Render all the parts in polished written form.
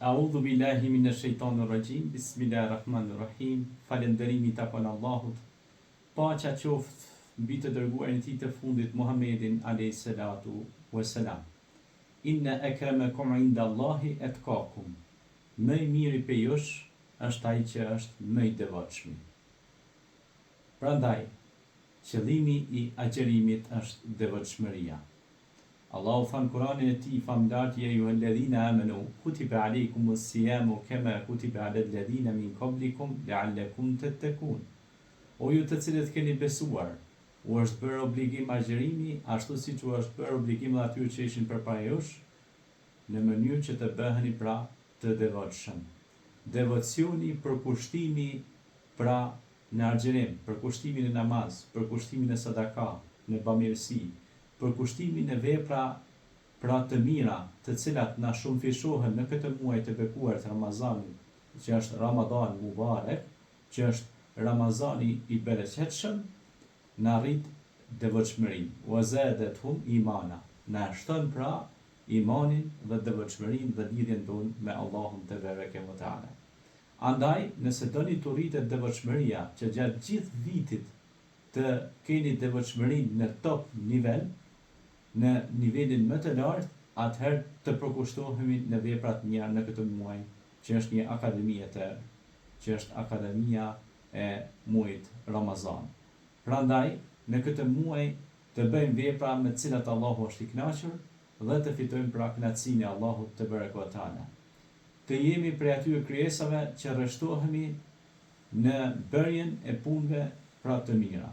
A'udhu billahi minash shaitanir rajim. Bismillahirrahmanirrahim. Falënderimi takon Allahut. Paqja qoftë mbi të dërguarin e tij të fundit Muhammedin alayhi salatu wassalam. Inna akramakum indallahi atqakum. Më i miri pe jush është ai që është më i devotshëm. Prandaj, qëllimi i agjerimit është devotshmëria. Allahu than Kur'anin e tij famlar ya ayyuhalladhina amanu kutiba alaykumus siyamu kama kutiba alal ladhina min qablikum la'allakum tattaqun. O ju të cilët keni besuar, u është bërë obligim agjerimi, ashtu siç u është bërë obligim dhe atyre që ishin përpara jush, në mënyrë që të bëheni pra të devotshëm. Devocioni, përkushtimi pra në agjerim, përkushtimi në namaz, përkushtimi në sadaka, në bamirësi, përkushtimi në vepra pra të mira, të cilat na shumëfishohen në këtë muaj të bekuar të Ramazanit, që është Ramadan Mubarak, që është Ramazani i bereqetshëm, na rrit devotshmërinë. Wa zadatuhum imana. Na shton pra imanin dhe devotshmërinë dhe lidhjen tonë me Allahun te bareke ve teala. Andaj, nëse doni të rritet devotshmëria, që gjatë gjithë vitit të keni devotshmërinë në top nivel, në nivelin më të lartë, atëherë të përkushtohemi në veprat mira në këtë muaj, që është një që është akademia e muajit Ramazan. Prandaj, në këtë muaj të bëjmë vepra me të cilat Allahu është i kënaqur dhe të fitojmë pra kënaqësinë e Allahut te bareke ve teala. Të jemi prej atyre krijesave që rreshtohemi në bërjen e punëve pra të mira.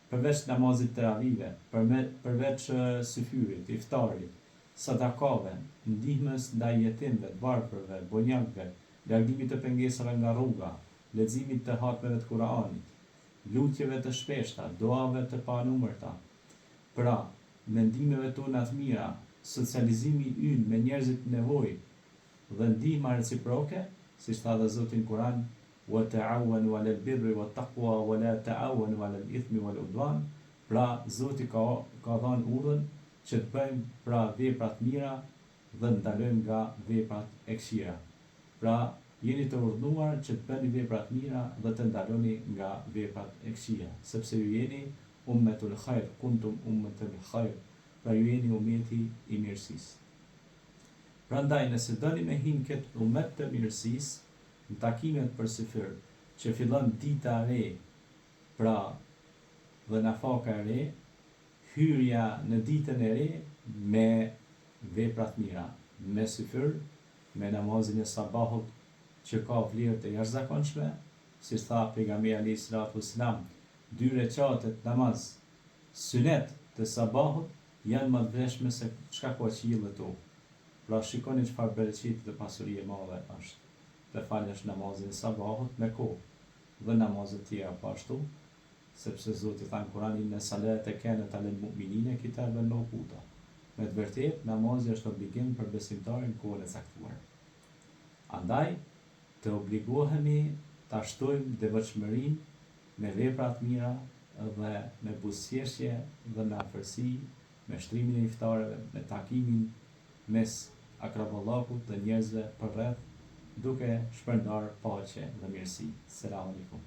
Përveç namazit të ravive, përveç syfyrit, iftarit, sadakave, ndihmës ndaj jetimëve, varfërve, bonjakëve, largimit të pengesave nga rruga, leximit të hatmeve të Kuranit, lutjeve të shpeshta, duave të panumërta, pra mendimeve tona të mira, socializimi ynë me njerëzit në nevojë dhe ndihma reciproke, siç tha dhe Zoti në Kur'an, wa ta'awanu 'alal birri wat taqwa wa la ta'awanu 'alal ithmi wal 'udwan. Pra Zoti ka dhënë urdhën që të bëjmë pra vepra të mira dhe ndalojmë nga veprat e këqija. Pra jeni të urdhëruar që të bëni vepra të mira dhe të ndaloni nga veprat e këqija, sepse ju jeni ummetul khair, kuntum ummetul khair. Pra ju jeni ummeti i mirësisë. Prandaj nëse doni me hinë këtë ummet të mirësisë, në takimet për syfyr, që fillon dita e re, pra dhe nafaka e re, hyrja në ditën e re me veprat mira, me syfyr, me namazin e sabahut, që ka vlerë të jashtëzakonshme, si tha pejgamberi alayhi salatu wassalam, 2 rekatet namaz sunet të sabahut janë më të vlefshme se çka ka qielli dhe tokë. Pra shikoni çfarë bereqeti dhe pasuri e madhe është të falësh namazin e sabahut me kohë dhe namazet tjera po ashtu, sepse Zoti tha në Kur'an inna salata kanat 'alal mu'minina kitaban mawquta. Me të vërtetë namazi është obligim për besimtarin në kohën e caktuar. Andaj të obligohemi ta shtojmë devotshmërinë me vepra të mira dhe me buzëqeshje dhe me afërsi, me shtrimin e iftareve, me takimin mes akraballakut dhe njerëzve përreth, duke shpërndar paqe dhe mirësi. Selam aleikum.